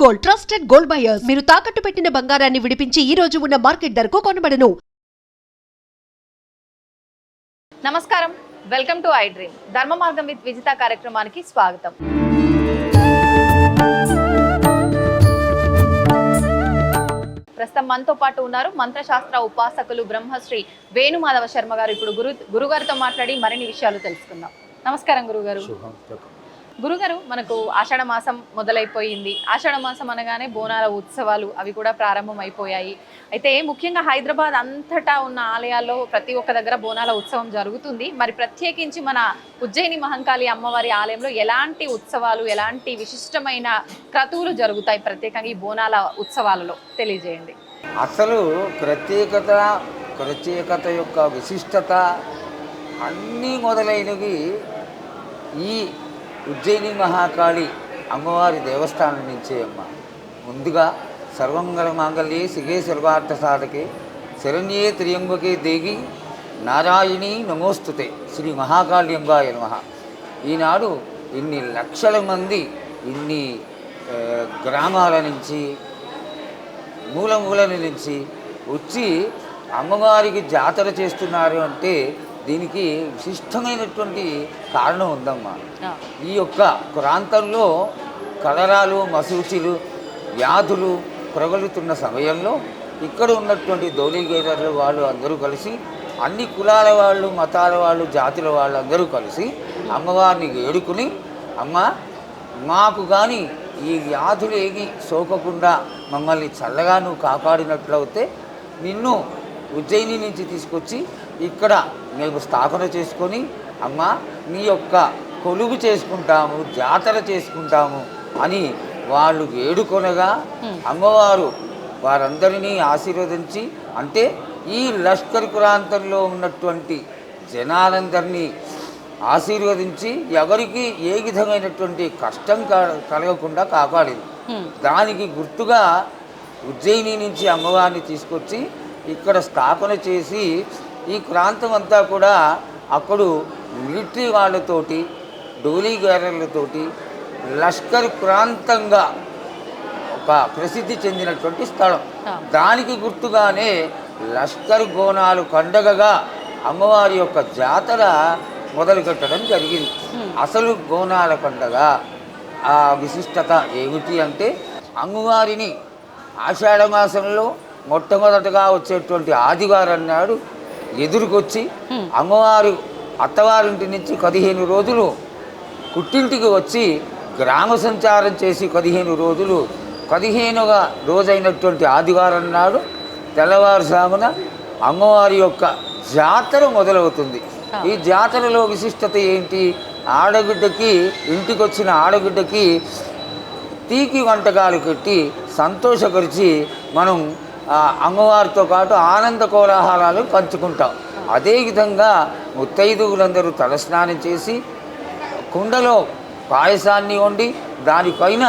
Gold, trusted gold buyers. మీరు తాకట్టు పెట్టిన బంగారాన్ని విడిపించి ఈ రోజు ఉన్న మార్కెట్ ధరకు కొనబడను. నమస్కారం, వెల్కమ్ టు ఐ డ్రీమ్. ధర్మ మార్గం విత్ విజిత కార్యక్రమానికి స్వాగతం. ప్రస్తుతం మనతో పాటు ఉన్నారు మంత్రశాస్త్ర ఉపాసకులు బ్రహ్మశ్రీ వేణుమాధవ శర్మ గారు. ఇప్పుడు గురుగారితో మాట్లాడి మరిన్ని విషయాలు తెలుసుకుందాం. నమస్కారం గురుగారు. గురుగారు, మనకు ఆషాఢ మాసం మొదలైపోయింది. ఆషాఢ మాసం అనగానే బోనాల ఉత్సవాలు అవి కూడా ప్రారంభం అయిపోయాయి. అయితే ముఖ్యంగా హైదరాబాద్ అంతటా ఉన్న ఆలయాల్లో ప్రతి ఒక్క దగ్గర బోనాల ఉత్సవం జరుగుతుంది. మరి ప్రత్యేకించి మన ఉజ్జయిని మహంకాళి అమ్మవారి ఆలయంలో ఎలాంటి ఉత్సవాలు, ఎలాంటి విశిష్టమైన క్రతువులు జరుగుతాయి ప్రత్యేకంగా ఈ బోనాల ఉత్సవాలలో తెలియజేయండి. అసలు ప్రత్యేకత యొక్క విశిష్టత అన్నీ మొదలైనవి ఈ ఉజ్జయిని మహాకాళి అమ్మవారి దేవస్థానం నుంచే అమ్మ. ముందుగా సర్వంగళ మాంగళ్యే శివే సర్వార్థ సాధకే శరణ్యే త్రియంబకే దేవి నారాయణి నమోస్తుతే శ్రీ మహాకాళ్యంగాయ నమః. ఈనాడు ఇన్ని లక్షల మంది ఇన్ని గ్రామాల నుంచి మూల నుంచి వచ్చి అమ్మవారికి జాతర చేస్తున్నారు అంటే దీనికి విశిష్టమైనటువంటి కారణం ఉందమ్మా. ఈ యొక్క ప్రాంతంలో కలరాలు, మసూచిలు, వ్యాధులు ప్రబలుతున్న సమయంలో ఇక్కడ ఉన్నటువంటి దౌలీగేదర్లు వాళ్ళు అందరూ కలిసి, అన్ని కులాల వాళ్ళు, మతాల వాళ్ళు, జాతుల వాళ్ళు అందరూ కలిసి అమ్మవారిని వేడుకుని, అమ్మ మాకు కానీ ఈ వ్యాధులు ఏగి సోకకుండా మమ్మల్ని చల్లగా నువ్వు కాపాడినట్లయితే నిన్ను ఉజ్జయిని నుంచి తీసుకొచ్చి ఇక్కడ మేము స్థాపన చేసుకొని అమ్మ నీ యొక్క కొలువు చేసుకుంటాము, జాతర చేసుకుంటాము అని వాళ్ళు వేడుకొనగా అమ్మవారు వారందరినీ ఆశీర్వదించి, అంటే ఈ లష్కర్ ప్రాంతంలో ఉన్నటువంటి జనాలందరినీ ఆశీర్వదించి ఎవరికి ఏ విధమైనటువంటి కష్టం కలగకుండా కాపాడింది. దానికి గుర్తుగా ఉజ్జయిని నుంచి అమ్మవారిని తీసుకొచ్చి ఇక్కడ స్థాపన చేసి ఈ ప్రాంతం అంతా కూడా అప్పుడు మిలిటరీ వాళ్ళతోటి, డోలీగారర్లతోటి లష్కర్ ప్రాంతంగా ఒక ప్రసిద్ధి చెందినటువంటి స్థలం. దానికి గుర్తుగానే లష్కర్ బోనాలు పండగగా అమ్మవారి యొక్క జాతర మొదలుపెట్టడం జరిగింది. అసలు బోనాల పండగ ఆ విశిష్టత ఏమిటి అంటే, అమ్మవారిని ఆషాఢ మాసంలో మొట్టమొదటగా వచ్చేటువంటి ఆదివారం నాడు ఎదురుకొచ్చి అమ్మవారు అత్తవారింటి నుంచి 15 రోజులు పుట్టింటికి వచ్చి గ్రామ సంచారం చేసి 15 రోజులు 15వ రోజైనటువంటి ఆదివారం నాడు తెల్లవారుజామున అమ్మవారి యొక్క జాతర మొదలవుతుంది. ఈ జాతరలో విశిష్టత ఏంటి? ఆడబిడ్డకి, ఇంటికి వచ్చిన ఆడబిడ్డకి తీపి వంటకాలు పెట్టి సంతోషపరిచి మనం అమ్మవారితో పాటు ఆనంద కోలాహలాలు పంచుకుంటాం. అదేవిధంగా ముత్తైదువులందరూ తలస్నానం చేసి కుండలో పాయసాన్ని వండి దానిపైన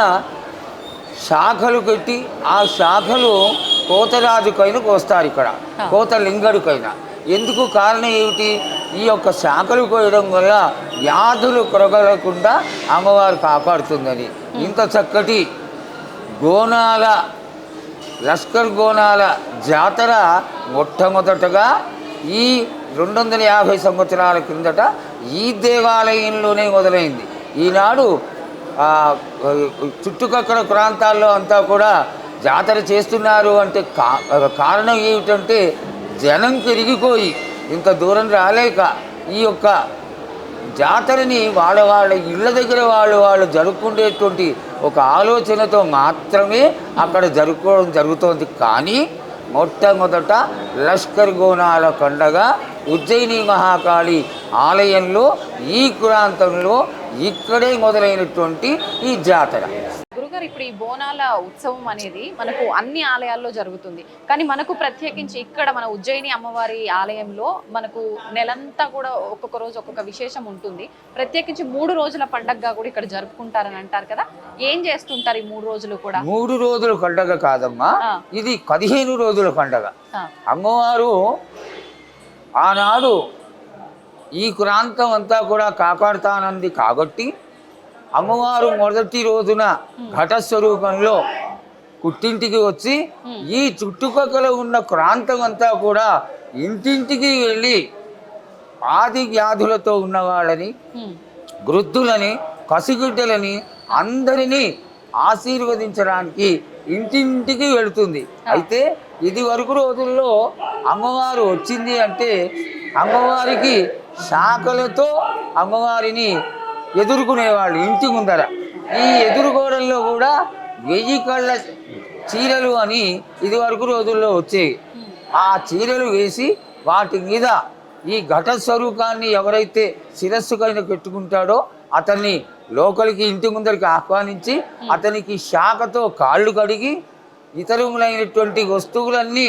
శాఖలు పెట్టి ఆ శాఖలు కోతరాజుకైనా కోస్తారు. ఇక్కడ కోతలింగడికైనా ఎందుకు కారణం ఏమిటి? ఈ యొక్క శాఖలు కోయడం వల్ల వ్యాధులు కొరగలకుండా అమ్మవారు కాపాడుతుందని. ఇంత చక్కటి గోనాల లష్కర్ బోనాల జాతర మొట్టమొదటగా ఈ 250 సంవత్సరాల క్రిందట ఈ దేవాలయంలోనే మొదలైంది. ఈనాడు చుట్టుపక్కల ప్రాంతాల్లో అంతా కూడా జాతర చేస్తున్నారు అంటే కారణం ఏమిటంటే, జనం పెరిగిపోయి ఇంత దూరం రాలేక ఈ యొక్క జాతరని వాళ్ళ ఇళ్ళ దగ్గర వాళ్ళు జరుపుకునేటువంటి ఒక ఆలోచనతో మాత్రమే అక్కడ జరుపుకోవడం జరుగుతోంది. కానీ మొట్టమొదట లష్కర్ బోనాల పండగ ఉజ్జయిని మహాకాళి ఆలయంలో ఈ ప్రాంతంలో ఇక్కడే మొదలైనటువంటి ఈ జాతర. గురుగారు, ఇప్పుడు ఈ బోనాల ఉత్సవం అనేది మనకు అన్ని ఆలయాల్లో జరుగుతుంది, కానీ మనకు ప్రత్యేకించి ఇక్కడ మన ఉజ్జయిని అమ్మవారి ఆలయంలో మనకు నెలంతా కూడా ఒక్కొక్క రోజు ఒక్కొక్క విశేషం ఉంటుంది. ప్రత్యేకించి 3 రోజుల పండగగా కూడా ఇక్కడ జరుపుకుంటారని అంటారు కదా, ఏం చేస్తుంటారు ఈ 3 రోజులు కూడా? 3 రోజుల పండగ కాదమ్మా, ఇది 15 రోజుల పండగ. అమ్మవారు ఆనాడు ఈ ప్రాంతం అంతా కూడా కాపాడుతానంది కాబట్టి అమ్మవారు మొదటి రోజున ఘటస్వరూపంలో పుట్టింటికి వచ్చి ఈ చుట్టుపక్కల ఉన్న ప్రాంతం అంతా కూడా ఇంటింటికి వెళ్ళి ఆది వ్యాధులతో ఉన్న వాళ్ళని, వృద్ధులని, పసిగుడ్డలని అందరినీ ఆశీర్వదించడానికి ఇంటింటికి వెళుతుంది. అయితే ఇది వరకు రోజుల్లో అమ్మవారు వచ్చింది అంటే అమ్మవారికి శాఖలతో అమ్మవారిని ఎదుర్కొనేవాళ్ళు ఇంటి ముందర. ఈ ఎదుర్కోవడంలో కూడా 1000 కళ్ళ చీరలు అని ఇది వరకు రోజుల్లో వచ్చేవి. ఆ చీరలు వేసి వాటి మీద ఈ ఘట స్వరూపాన్ని ఎవరైతే శిరస్సుకైనా పెట్టుకుంటాడో అతన్ని లోపలికి ఇంటి ముందరికి ఆహ్వానించి అతనికి శాఖతో కాళ్ళు కడిగి ఇతరములైనటువంటి వస్తువులన్నీ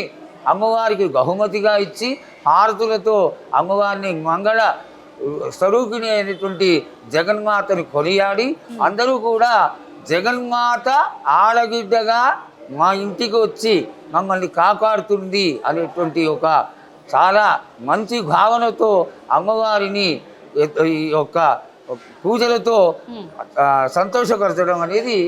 అమ్మవారికి బహుమతిగా ఇచ్చి హారతులతో అమ్మవారిని మంగళ స్వరూపిణి అయినటువంటి జగన్మాతను కొనియాడి అందరూ కూడా జగన్మాత ఆడగిడ్డగా మా ఇంటికి వచ్చి మమ్మల్ని కాపాడుతుంది అనేటువంటి ఒక చాలా మంచి భావనతో అమ్మవారిని ఈ యొక్క పూజలతో సంతోషపరచడం అనేది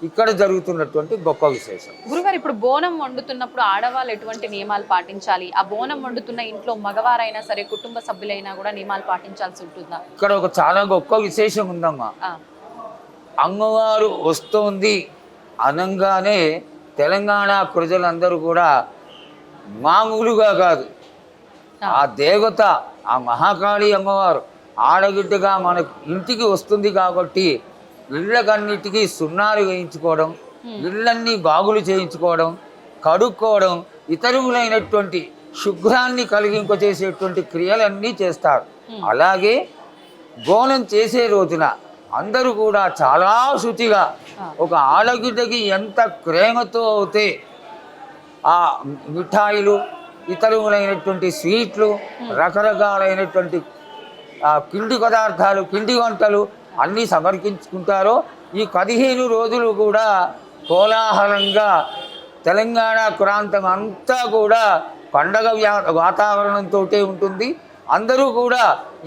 ఇక్కడ జరుగుతున్నటువంటి గొప్ప విశేషం. గురుగారు, ఇప్పుడు బోనం వండుతున్నప్పుడు ఆడవాళ్ళు ఎటువంటి నియమాలు పాటించాలి? ఆ బోనం వండుతున్న ఇంట్లో మగవారైనా సరే కుటుంబ సభ్యులైనా కూడా నియమాలు పాటించాల్సి ఉంటుందా? ఇక్కడ ఒక చాలా గొప్ప విశేషం ఉందమ్మా. అమ్మవారు వస్తోంది అనగానే తెలంగాణ ప్రజలందరూ కూడా మామూలుగా కాదు, ఆ దేవత ఆ మహాకాళి అమ్మవారు ఆడగిడ్డగా మన ఇంటికి వస్తుంది కాబట్టి ఇళ్ళకన్నిటికీ సున్నాలు వేయించుకోవడం, ఇళ్ళన్నీ బాగులు చేయించుకోవడం, కడుక్కోవడం, ఇతరులైనటువంటి శుభ్రాన్ని కలిగింపచేసేటువంటి క్రియలన్నీ చేస్తారు. అలాగే బోనం చేసే రోజున అందరూ కూడా చాలా శుచిగా ఒక ఆడగిడ్డకి ఎంత ప్రేమతో అయితే ఆ మిఠాయిలు, ఇతరులైనటువంటి స్వీట్లు, రకరకాలైనటువంటి పిండి పదార్థాలు, పిండి వంటలు అన్నీ సమర్పించుకుంటారో ఈ 15 రోజులు కూడా కోలాహలంగా తెలంగాణ ప్రాంతం అంతా కూడా పండగ వాతావరణంతో ఉంటుంది. అందరూ కూడా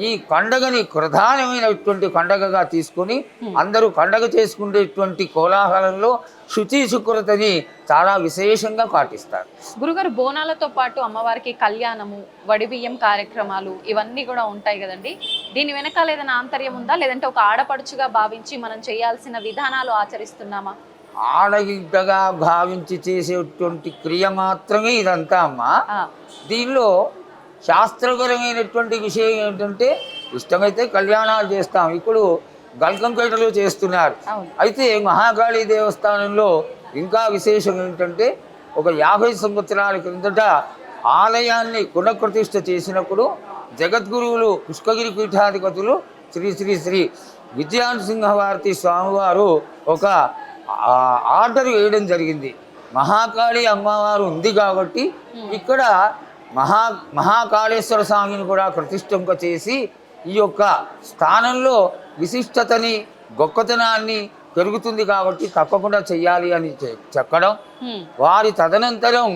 ఈ పండగని ప్రధానమైనటువంటి పండగగా తీసుకొని అందరూ పండగ చేసుకునేటువంటి కోలాహలంలో శుచి శుక్రతని చాలా విశేషంగా పాటిస్తారు. గురుగారు, బోనాలతో పాటు అమ్మవారికి కళ్యాణము, వడిబియ్యం కార్యక్రమాలు ఇవన్నీ కూడా ఉంటాయి కదండి. దీని వెనకాల ఏదైనా ఆంతర్యం ఉందా, లేదంటే ఒక ఆడపడుచుగా భావించి మనం చేయాల్సిన విధానాలు ఆచరిస్తున్నామా? ఆడగిడ్డగా భావించి చేసేటువంటి క్రియ మాత్రమే ఇదంతా అమ్మా. దీనిలో శాస్త్రపరమైనటువంటి విషయం ఏంటంటే ఇష్టమైతే కళ్యాణాలు చేస్తాం. ఇప్పుడు గల్కంపేటలో చేస్తున్నారు. అయితే మహాకాళీ దేవస్థానంలో ఇంకా విశేషం ఏంటంటే ఒక 50 సంవత్సరాల క్రిందట ఆలయాన్ని పునఃప్రతిష్ఠ చేసినప్పుడు జగద్గురువులు పుష్కగిరి పీఠాధిపతులు శ్రీ శ్రీ శ్రీ విజయాంసింహవారతి స్వామివారు ఒక ఆర్డర్ వేయడం జరిగింది. మహాకాళి అమ్మవారు ఉంది కాబట్టి ఇక్కడ మహాకాళేశ్వర స్వామిని కూడా ప్రతిష్ఠింప చేసి ఈ యొక్క స్థానంలో విశిష్టతని, గొప్పతనాన్ని పెరుగుతుంది కాబట్టి తప్పకుండా చెయ్యాలి అని చెప్పడం, వారి తదనంతరం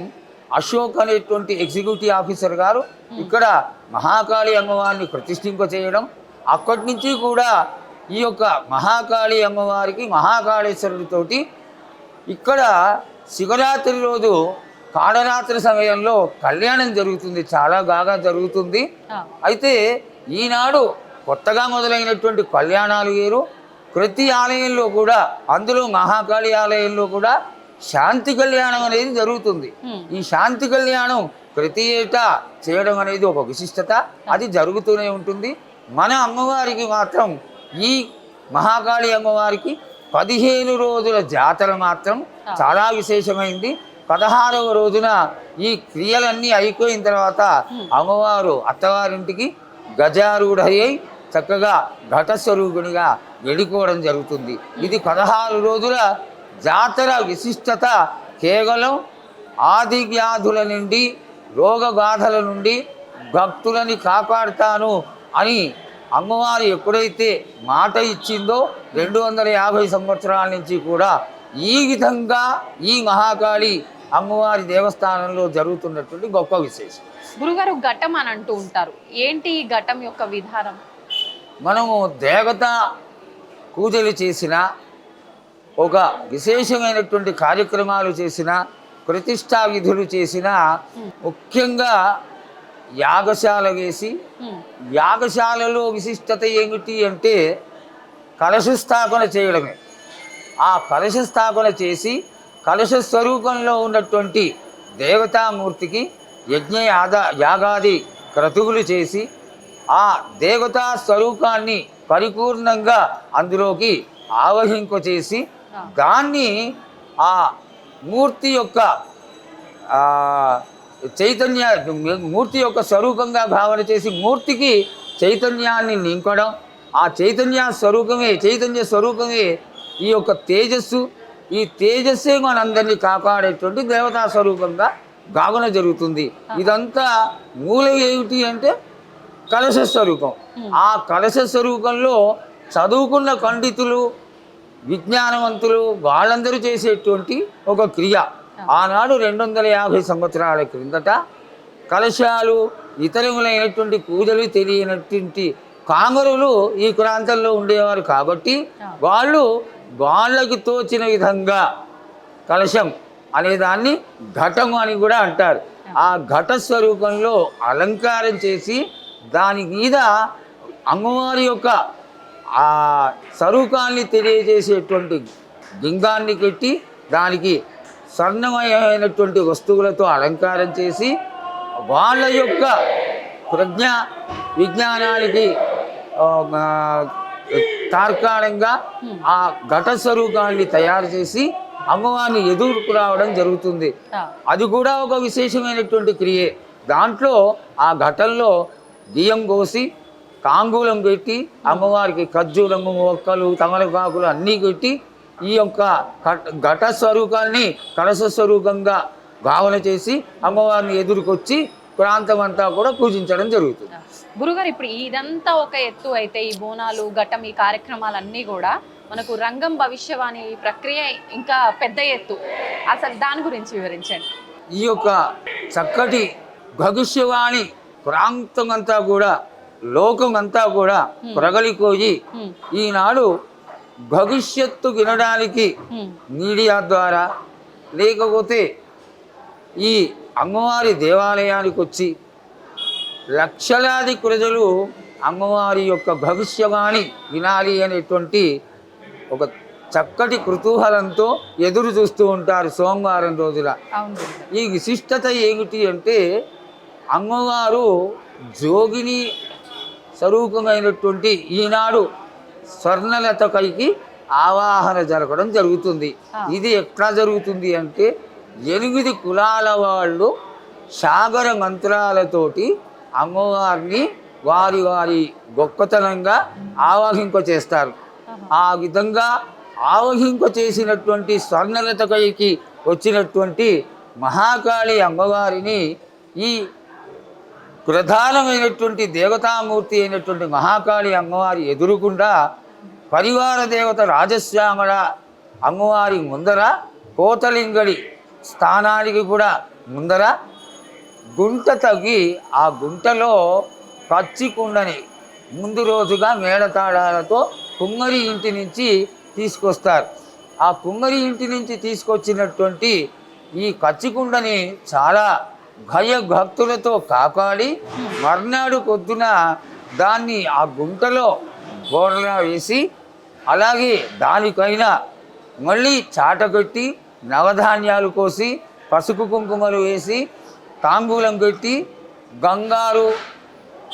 అశోక్ అనేటువంటి ఎగ్జిక్యూటివ్ ఆఫీసర్ గారు ఇక్కడ మహాకాళి అమ్మవారిని ప్రతిష్ఠింప చేయడం, అక్కడి నుంచి కూడా ఈ యొక్క మహాకాళి అమ్మవారికి మహాకాళేశ్వరుడితోటి ఇక్కడ శివరాత్రి రోజు కాళరాత్రి సమయంలో కళ్యాణం జరుగుతుంది, చాలా బాగా జరుగుతుంది. అయితే ఈనాడు కొత్తగా మొదలైనటువంటి కళ్యాణాలు వేరు. ప్రతి ఆలయంలో కూడా, అందులో మహాకాళి ఆలయంలో కూడా శాంతి కళ్యాణం అనేది జరుగుతుంది. ఈ శాంతి కళ్యాణం ప్రతి ఏటా చేయడం అనేది ఒక విశిష్టత, అది జరుగుతూనే ఉంటుంది. మన అమ్మవారికి మాత్రం ఈ మహాకాళి అమ్మవారికి 15 రోజుల జాతర మాత్రం చాలా విశేషమైంది. 16వ రోజున ఈ క్రియలన్నీ అయిపోయిన తర్వాత అమ్మవారు అత్తవారింటికి గజారూఢయ్యి చక్కగా ఘటస్వరూపిణిగా వెళ్ళిపోవడం జరుగుతుంది. ఇది 16 రోజుల జాతర విశిష్టత. కేవలం ఆది వ్యాధుల నుండి, రోగబాధల నుండి భక్తులని కాపాడుతాను అని అమ్మవారు ఎప్పుడైతే మాట ఇచ్చిందో 250 సంవత్సరాల నుంచి కూడా ఈ విధంగా ఈ మహాకాళి అమ్మవారి దేవస్థానంలో జరుగుతున్నటువంటి గొప్ప విశేషం. గురుగారు, ఘటం అని అంటూ ఉంటారు, ఏంటి ఈ ఘటం యొక్క విధానం? మనము దేవత పూజలు చేసిన ఒక విశేషమైనటువంటి కార్యక్రమాలు చేసిన, ప్రతిష్టా విధులు చేసిన, ముఖ్యంగా యాగశాల వేసి, యాగశాలలో విశిష్టత ఏమిటి అంటే కలశ స్థాపన చేయడమే. ఆ కలశ స్థాపన చేసి కలశ స్వరూపంలో ఉన్నటువంటి దేవతామూర్తికి యజ్ఞ యాగాది క్రతువులు చేసి ఆ దేవతా స్వరూపాన్ని పరిపూర్ణంగా అందులోకి ఆవహింపచేసి దాన్ని ఆ మూర్తి యొక్క మూర్తి యొక్క స్వరూపంగా భావన చేసి మూర్తికి చైతన్యాన్ని నింపడం, ఆ చైతన్య స్వరూపమే ఈ యొక్క తేజస్సు. ఈ తేజస్సే మనందరినీ కాపాడేటువంటి దేవతా స్వరూపంగా భావన జరుగుతుంది. ఇదంతా మూలం ఏమిటి అంటే కలశ స్వరూపం. ఆ కలశ స్వరూపంలో చదువుకున్న పండితులు, విజ్ఞానవంతులు వాళ్ళందరూ చేసేటువంటి ఒక క్రియ. ఆనాడు 250 సంవత్సరాల క్రిందట కలశాలు, ఇతరములైనటువంటి పూజలు తెలియనటువంటి కామరులు ఈ ప్రాంతంలో ఉండేవారు కాబట్టి వాళ్ళకి తోచిన విధంగా కలశం అనేదాన్ని ఘటం అని కూడా అంటారు. ఆ ఘట స్వరూపంలో అలంకారం చేసి దాని మీద అమ్మవారి యొక్క ఆ స్వరూపాన్ని తెలియజేసేటువంటి లింగాన్ని పెట్టి దానికి స్వర్ణమయమైనటువంటి వస్తువులతో అలంకారం చేసి వాళ్ళ యొక్క ప్రజ్ఞ విజ్ఞానానికి తార్కాణంగా ఆ ఘట స్వరూపాన్ని తయారు చేసి అమ్మవారిని ఎదురుకు రావడం జరుగుతుంది. అది కూడా ఒక విశేషమైనటువంటి క్రియే. దాంట్లో ఆ ఘటంలో బియ్యం కోసి తాంబూలం పెట్టి అమ్మవారికి ఖర్జూరము, ఒక్కలు, తమలపాకులు అన్నీ పెట్టి ఈ యొక్క ఘట స్వరూపాన్ని కలశ స్వరూపంగా భావన చేసి అమ్మవారిని ఎదురుకొచ్చి ప్రాంతం అంతా కూడా పూజించడం జరుగుతుంది. గురుగారు, ఇప్పుడు ఇదంతా ఒక ఎత్తు అయితే ఈ బోనాలు, ఘటం, ఈ కార్యక్రమాలన్నీ కూడా మనకు రంగం భవిష్యవాణి ప్రక్రియ ఇంకా పెద్ద ఎత్తు. అసలు దాని గురించి వివరించండి. ఈ యొక్క చక్కటి భవిష్యవాణి ప్రాంతం అంతా కూడా, లోకం అంతా కూడా ప్రగలిపోయి ఈనాడు భవిష్యత్తు వినడానికి మీడియా ద్వారా లేకపోతే ఈ అమ్మవారి దేవాలయానికి వచ్చి లక్షలాది ప్రజలు అమ్మవారి యొక్క భవిష్యవాణి వినాలి అనేటువంటి ఒక చక్కటి కుతూహలంతో ఎదురు చూస్తూ ఉంటారు సోమవారం రోజున. ఈ విశిష్టత ఏమిటి అంటే అమ్మవారు జోగిని స్వరూపమైనటువంటి ఈనాడు స్వర్ణలతకైకి ఆవాహన జరగడం జరుగుతుంది. ఇది ఎట్లా జరుగుతుంది అంటే 8 కులాల వాళ్ళు సాగర మంత్రాలతోటి అమ్మవారిని వారి వారి గొప్పతనంగా ఆవాహింప చేస్తారు. ఆ విధంగా ఆవహింప చేసినటువంటి స్వర్ణలతకైకి వచ్చినటువంటి మహాకాళి అమ్మవారిని ఈ ప్రధానమైనటువంటి దేవతామూర్తి అయినటువంటి మహాకాళి అమ్మవారి ఎదురుకుండా పరివార దేవత రాజశ్యామల అమ్మవారి ముందర కోతలింగడి స్థానానికి కూడా ముందర గుంట తవ్వి ఆ గుంటలో పచ్చి కుండని ముందు రోజుగా మేళతాళాలతో కుమ్మరి ఇంటి నుంచి తీసుకొస్తారు. ఆ కుమ్మరి ఇంటి నుంచి తీసుకొచ్చినటువంటి ఈ కచ్చికుండని చాలా భయభక్తులతో కాపాడి మర్నాడు పొద్దున దాన్ని ఆ గుంటలో గోడలా వేసి అలాగే దానిపైన మళ్ళీ చాటగొట్టి నవధాన్యాలు కోసి పసుపు కుంకుమలు వేసి తాంబూలం పెట్టి గంగారు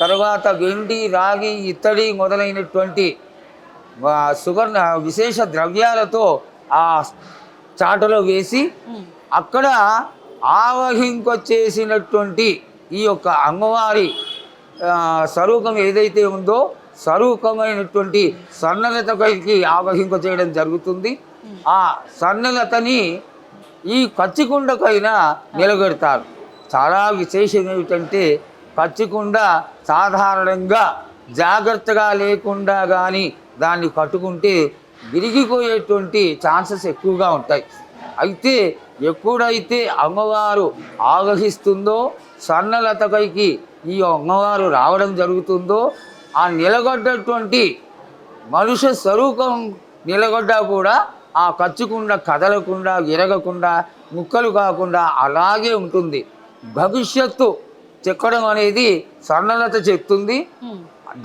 తర్వాత వెండి, రాగి, ఇత్తడి మొదలైనటువంటి సువర్ణ విశేష ద్రవ్యాలతో ఆ చాటలో వేసి అక్కడ ఆవహింపచేసినటువంటి ఈ యొక్క అమ్మవారి స్వరూపం ఏదైతే ఉందో స్వరూపమైనటువంటి స్వర్ణలతకి ఆవహింప చేయడం జరుగుతుంది. ఆ స్వర్ణలతని ఈ కచ్చికుండకైన నిలబెడతారు. చాలా విశేషం ఏమిటంటే కచ్చికుండ సాధారణంగా జాగ్రత్తగా లేకుండా కానీ దాన్ని కట్టుకుంటే విరిగిపోయేటువంటి ఛాన్సెస్ ఎక్కువగా ఉంటాయి. అయితే ఎప్పుడైతే అమ్మవారు ఆవహిస్తుందో స్వర్ణలతకైకి ఈ అమ్మవారు రావడం జరుగుతుందో ఆ నిలగొడ్డటువంటి మనుష్య స్వరూపం నిలగొడ్డా కూడా ఆ కచ్చకుండా కదలకుండా విరగకుండా ముక్కలు కాకుండా అలాగే ఉంటుంది. భవిష్యత్తు చెక్కడం అనేది స్వర్ణలత చెప్తుంది.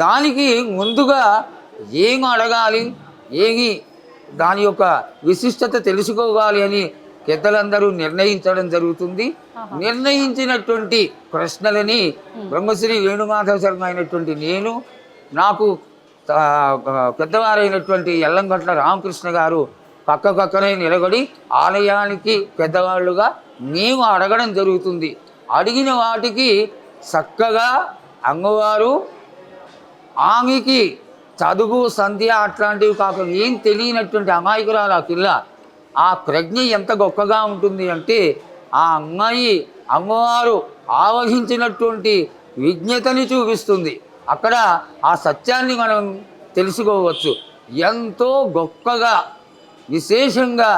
దానికి ముందుగా ఏం అడగాలి, ఏమి దాని యొక్క విశిష్టత తెలుసుకోవాలి అని పెద్దలందరూ నిర్ణయించడం జరుగుతుంది. నిర్ణయించినటువంటి ప్రశ్నలని బ్రహ్మశ్రీ వేణుమాధవ శర్మ అయినటువంటి నేను, నాకు పెద్దవారైనటువంటి ఎల్లంగట్ల రామకృష్ణ గారు పక్కనే నిలబడి ఆలయానికి పెద్దవాళ్ళుగా మేము అడగడం జరుగుతుంది. అడిగిన వాటికి చక్కగా అమ్మవారు ఆమెకి చదువు సంధ్య అట్లాంటివి కాకుండా ఏం తెలియనటువంటి అమాయకురాలు ఆ పిల్ల, ఆ ప్రజ్ఞ ఎంత గొప్పగా ఉంటుంది అంటే ఆ అమ్మాయి అమ్మవారు ఆవహించినటువంటి విజ్ఞతని చూపిస్తుంది. అక్కడ ఆ సత్యాన్ని మనం తెలుసుకోవచ్చు. ఎంతో గొప్పగా విశేషంగా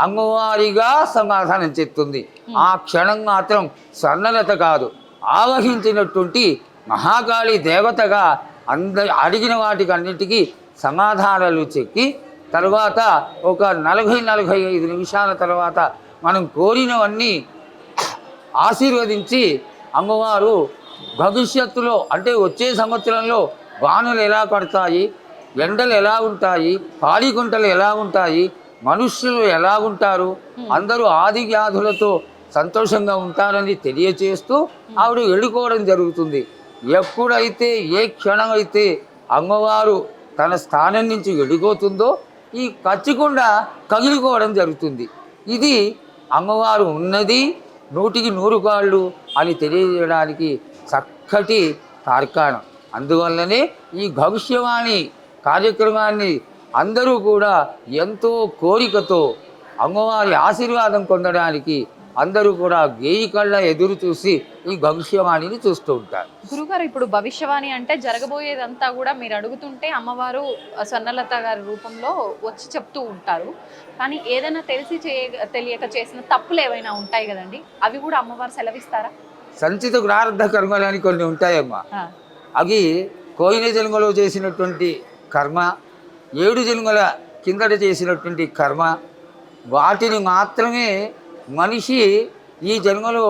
అమ్మవారిగా సమాధానం చెప్తుంది. ఆ క్షణం మాత్రం స్వర్ణలత కాదు, ఆవహించినటువంటి మహాకాళి దేవతగా అడిగిన వాటికి అన్నిటికీ సమాధానాలు చెప్పి తర్వాత ఒక 40-45 నిమిషాల తర్వాత మనం కోరినవన్నీ ఆశీర్వదించి అమ్మవారు భవిష్యత్తులో అంటే వచ్చే సంవత్సరంలో వానలు ఎలా పడతాయి, ఎండలు ఎలా ఉంటాయి, పాడిగుంటలు ఎలా ఉంటాయి, మనుష్యులు ఎలా ఉంటారు, అందరూ ఆది వ్యాధులతో సంతోషంగా ఉంటారని తెలియచేస్తూ ఆవిడ వెళ్ళుకోవడం జరుగుతుంది. ఎప్పుడైతే ఏ క్షణం అయితే అమ్మవారు తన స్థానం నుంచి వెళ్ళిపోతుందో ఈ కచ్చకుండా కగిలిపోవడం జరుగుతుంది. ఇది అమ్మవారు ఉన్నది 100కి 100 కాళ్ళు అని తెలియజేయడానికి చక్కటి తార్కాణం. అందువల్లనే ఈ భవిష్యవాణి కార్యక్రమాన్ని అందరూ కూడా ఎంతో కోరికతో అమ్మవారి ఆశీర్వాదం పొందడానికి అందరూ కూడా 1000 కళ్ళ ఎదురు చూసి ఈ భవిష్యవాణిని చూస్తూ ఉంటారు. గురుగారు, ఇప్పుడు భవిష్యవాణి అంటే జరగబోయేదంతా కూడా మీరు అడుగుతుంటే అమ్మవారు స్వర్ణలత గారి రూపంలో వచ్చి చెప్తూ ఉంటారు. కానీ ఏదైనా తెలియక చేసిన తప్పులు ఏవైనా ఉంటాయి కదండి, అవి కూడా అమ్మవారు సెలవిస్తారా? సంచిత ప్రారంభ కర్మలని కొన్ని ఉంటాయమ్మా. అవి కోయిన జన్మలో చేసినటువంటి కర్మ, 7 జన్మల కిందట చేసినటువంటి కర్మ, వాటిని మాత్రమే మనిషి ఈ జన్మలో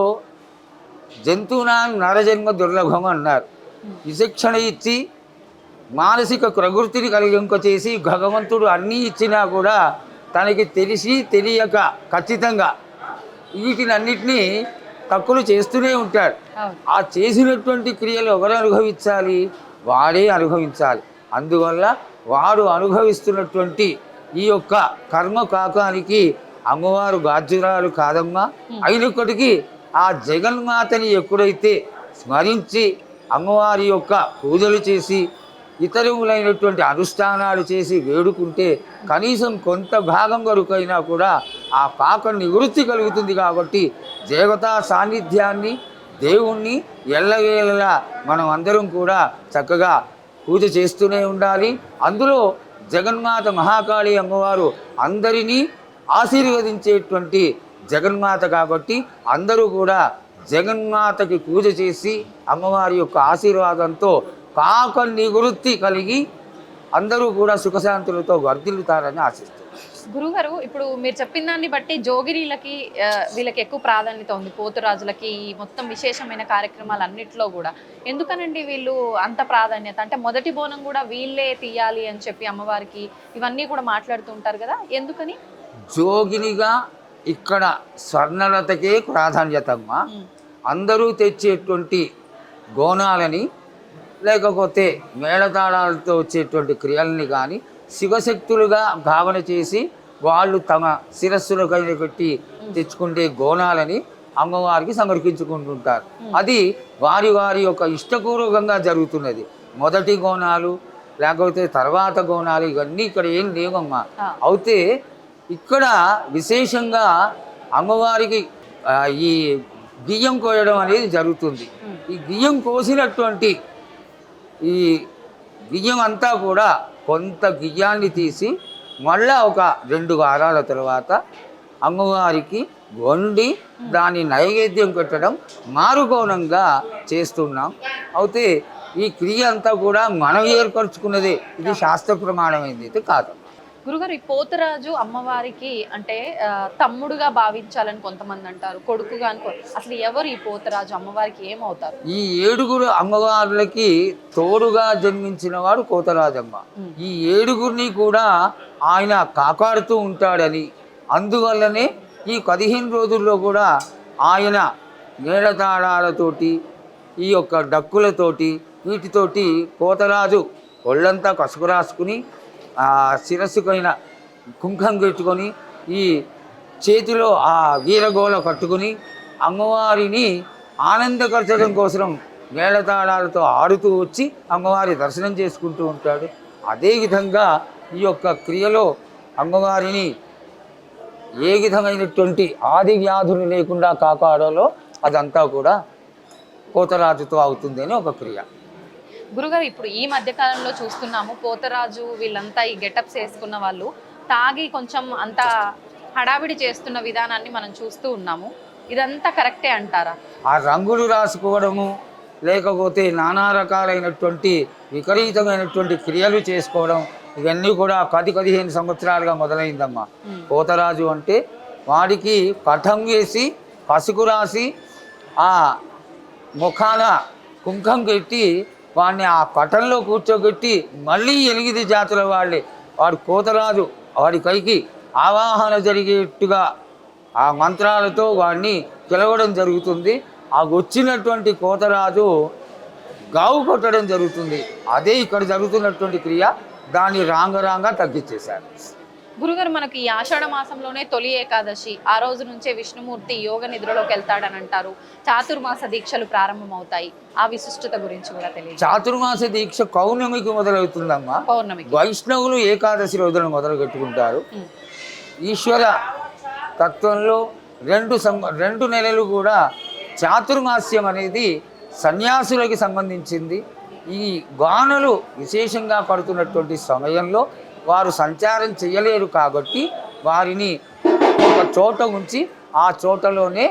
జంతువునా నరజన్మ దుర్లభం అన్నారు. విచక్షణ ఇచ్చి మానసిక ప్రవృత్తిని కలిగింప చేసి భగవంతుడు అన్నీ ఇచ్చినా కూడా తనకి తెలిసి తెలియక ఖచ్చితంగా వీటినన్నిటినీ తక్కువ చేస్తూనే ఉంటాడు. ఆ చేసినటువంటి క్రియలు ఎవరు అనుభవించాలి? వాడే అనుభవించాలి. అందువల్ల వాడు అనుభవిస్తున్నటువంటి ఈ యొక్క కర్మ కాకానికి అమ్మవారు బాధ్యురాలు కాదమ్మా. అయినప్పటికీ ఆ జగన్మాతని ఎప్పుడైతే స్మరించి అమ్మవారి యొక్క పూజలు చేసి ఇతరులైనటువంటి అనుష్ఠానాలు చేసి వేడుకుంటే కనీసం కొంత భాగం వరకైనా కూడా ఆ పాప నివృత్తి కలుగుతుంది. కాబట్టి దేవతా సాన్నిధ్యాన్ని దేవుణ్ణి ఎల్లవేళలా మనం అందరం కూడా చక్కగా పూజ చేస్తూనే ఉండాలి. అందులో జగన్మాత మహాకాళి అమ్మవారు అందరినీ ఆశీర్వదించేటువంటి జగన్మాత కాబట్టి అందరూ కూడా జగన్మాతకి పూజ చేసి అమ్మవారి యొక్క ఆశీర్వాదంతో పాప నివృత్తి కలిగి అందరూ కూడా సుఖశాంతులతో వర్ధిల్లుతారని ఆశిస్తారు. గురుగారు, ఇప్పుడు మీరు చెప్పిన దాన్ని బట్టి జోగిరీలకి వీళ్ళకి ఎక్కువ ప్రాధాన్యత ఉంది, పోతురాజులకి ఈ మొత్తం విశేషమైన కార్యక్రమాలన్నింటిలో కూడా. ఎందుకనండి వీళ్ళు అంత ప్రాధాన్యత? అంటే మొదటి బోనం కూడా వీళ్ళే తీయాలి అని చెప్పి అమ్మవారికి ఇవన్నీ కూడా మాట్లాడుతూ ఉంటారు కదా, ఎందుకని? జోగినిగా ఇక్కడ స్వర్ణలతకే ప్రాధాన్యత అమ్మా. అందరూ తెచ్చేటువంటి గోనాలని లేకపోతే మేళతాళాలతో వచ్చేటువంటి క్రియల్ని కానీ శివశక్తులుగా భావన చేసి వాళ్ళు తమ శిరస్సులకైనా పెట్టి తెచ్చుకుంటే గోనాలని అమ్మవారికి సమర్పించుకుంటుంటారు. అది వారి వారి యొక్క ఇష్టపూర్వకంగా జరుగుతున్నది. మొదటి గోనాలు లేకపోతే తర్వాత గోనాలు ఇవన్నీ ఇక్కడ ఏం లేవమ్మా. అయితే ఇక్కడ విశేషంగా అమ్మవారికి ఈ బియ్యం కోయడం అనేది జరుగుతుంది. ఈ బియ్యం కోసినటువంటి ఈ బియ్యం అంతా కూడా కొంత బియ్యాన్ని తీసి మళ్ళా ఒక 2 వారాల తర్వాత అమ్మవారికి వండి దాని నైవేద్యం పెట్టడం మారుకోణంగా చేస్తున్నాం. అయితే ఈ క్రియ అంతా కూడా మనం ఏర్పరచుకున్నదే, ఇది శాస్త్ర ప్రమాణమైంది అయితే కాదు. గురుగారు, ఈ పోతరాజు అమ్మవారికి అంటే తమ్ముడుగా భావించాలని కొంతమంది అంటారు, కొడుకుగా అసలు ఎవరు ఈ పోతరాజు అమ్మవారికి ఏమవుతారు? ఈ 7 అమ్మవార్లకి తోడుగా జన్మించిన వాడు కోతరాజమ్మ. ఈ 7 కూడా ఆయన కాపాడుతూ ఉంటాడని, అందువల్లనే ఈ 15 రోజుల్లో కూడా ఆయన మేళతాళాలతోటి ఈ యొక్క డక్కులతోటి వీటితోటి కోతరాజు ఒళ్ళంతా కసుకు రాసుకుని శిరస్సుకైన కుంకం పెట్టుకొని ఈ చేతిలో ఆ వీరగోళ కట్టుకుని అమ్మవారిని ఆనందపరచడం కోసం మేళతాళాలతో ఆడుతూ వచ్చి అమ్మవారి దర్శనం చేసుకుంటూ ఉంటాడు. అదేవిధంగా ఈ యొక్క క్రియలో అమ్మవారిని ఏ విధమైనటువంటి ఆది వ్యాధులు లేకుండా కాపాడాలో అదంతా కూడా కోతరాజుతో అవుతుంది అని ఒక క్రియ. గురుగారు, ఇప్పుడు ఈ మధ్య కాలంలో చూస్తున్నాము పోతరాజు వీళ్ళంతా ఈ గెటప్స్ వేసుకున్న వాళ్ళు తాగి కొంచెం అంతా హడావిడి చేస్తున్న విధానాన్ని మనం చూస్తూ ఉన్నాము. ఇదంతా కరెక్టే అంటారా? ఆ రంగులు రాసుకోవడము, లేకపోతే నానా రకాలైనటువంటి విపరీతమైనటువంటి క్రియలు చేసుకోవడం, ఇవన్నీ కూడా 10-15 సంవత్సరాలుగా మొదలైందమ్మా. పోతరాజు అంటే వాడికి పటం వేసి పసుపు రాసి ఆ ముఖాన కుంకం పెట్టి వాడిని ఆ పటంలో కూర్చోబెట్టి మళ్ళీ 8 జాతుల వాళ్ళే వాడు కోతరాజు వాడి పైకి ఆవాహన జరిగేట్టుగా ఆ మంత్రాలతో వాడిని పిలవడం జరుగుతుంది. ఆ వచ్చినటువంటి కోతరాజు గావు కొట్టడం జరుగుతుంది. అదే ఇక్కడ జరుగుతున్నటువంటి క్రియ. దాన్ని రాంగ తగ్గించేశారు. గురుగారు, మనకి ఈ ఆషాఢ మాసంలోనే తొలి ఏకాదశి, ఆ రోజు నుంచే విష్ణుమూర్తి యోగ నిద్రలోకి వెళ్తాడని అంటారు. చాతుర్మాస దీక్షలు ప్రారంభమవుతాయి. ఆ విశిష్టత గురించి కూడా తెలియదు. చాతుర్మాస దీక్ష పౌర్ణమికి మొదలవుతుందమ్మా. పౌర్ణమికి వైష్ణవులు ఏకాదశి రోజున మొదలు పెట్టుకుంటారు. ఈశ్వర తత్వంలో 2 నెలలు కూడా చాతుర్మాస్యం అనేది సన్యాసులకి సంబంధించింది. ఈ గానులు విశేషంగా పడుతున్నటువంటి సమయంలో వారు సంచారం చేయలేరు కాబట్టి వారిని ఒక చోట ఉంచి ఆ చోటలోనే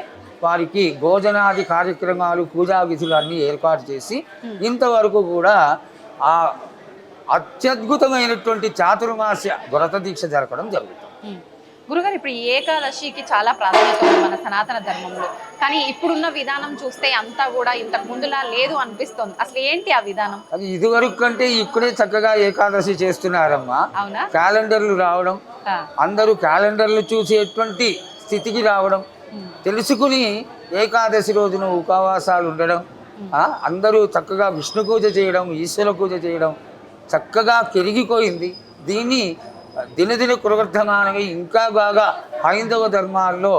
వారికి భోజనాది కార్యక్రమాలు పూజా విధులు అన్నీ ఏర్పాటు చేసి ఇంతవరకు కూడా ఆ అత్యద్భుతమైనటువంటి చాతుర్మాస వ్రత దీక్ష జరపడం జరుగుతుంది. గురుగారు, ఇప్పుడు ఈ ఏకాదశికి చాలా ప్రాధాన్యత ఉంది మన సనాతన ధర్మంలో. కానీ ఇప్పుడున్న విధానం చూస్తే అంతా కూడా ఇంతకు ముందులా లేదు అనిపిస్తుంది. అసలు ఏంటి ఆ విధానం? అది ఇదివరకు కంటే ఇప్పుడే చక్కగా ఏకాదశి చేస్తున్నారమ్మా. అవునా? క్యాలెండర్లు రావడం, అందరూ క్యాలెండర్లు చూసేటువంటి స్థితికి రావడం, తెలుసుకుని ఏకాదశి రోజున ఉపవాసాలు ఉండడం, అందరూ చక్కగా విష్ణు పూజ చేయడం, ఈశ్వర పూజ చేయడం చక్కగా పెరిగిపోయింది. దీన్ని దినదిన కృవర్ధమానమై ఇంకా బాగా హైందవ ధర్మాల్లో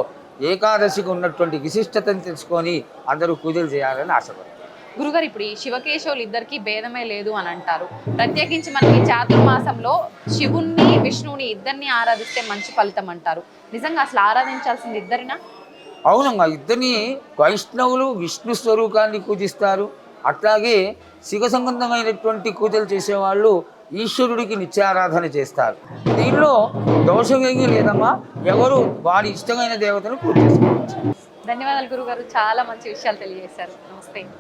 ఏకాదశికి ఉన్నటువంటి విశిష్టతను తెలుసుకొని అందరూ పూజలు చేయాలని ఆశపడతారు. గురుగారు, ఇప్పుడు ఈ శివకేశవులు ఇద్దరికి భేదమే లేదు అని అంటారు. ప్రత్యేకించి మనకి చాతుర్మాసంలో శివుణ్ణి విష్ణువుని ఇద్దరిని ఆరాధిస్తే మంచి ఫలితం అంటారు. నిజంగా అసలు ఆరాధించాల్సింది ఇద్దరినా? అవునమ్మా, ఇద్దరిని వైష్ణవులు విష్ణు స్వరూపాన్ని పూజిస్తారు. అట్లాగే శివ సంబంధమైనటువంటి పూజలు చేసేవాళ్ళు ఈశ్వరుడికి నిత్యారాధన చేస్తారు. దీనిలో దోషమేమీ లేదమ్మా. ఎవరు వారి ఇష్టమైన దేవతను పూజ చేసుకోవచ్చు. ధన్యవాదాలు గురుగారు, చాలా మంచి విషయాలు తెలియజేశారు. నమస్తే.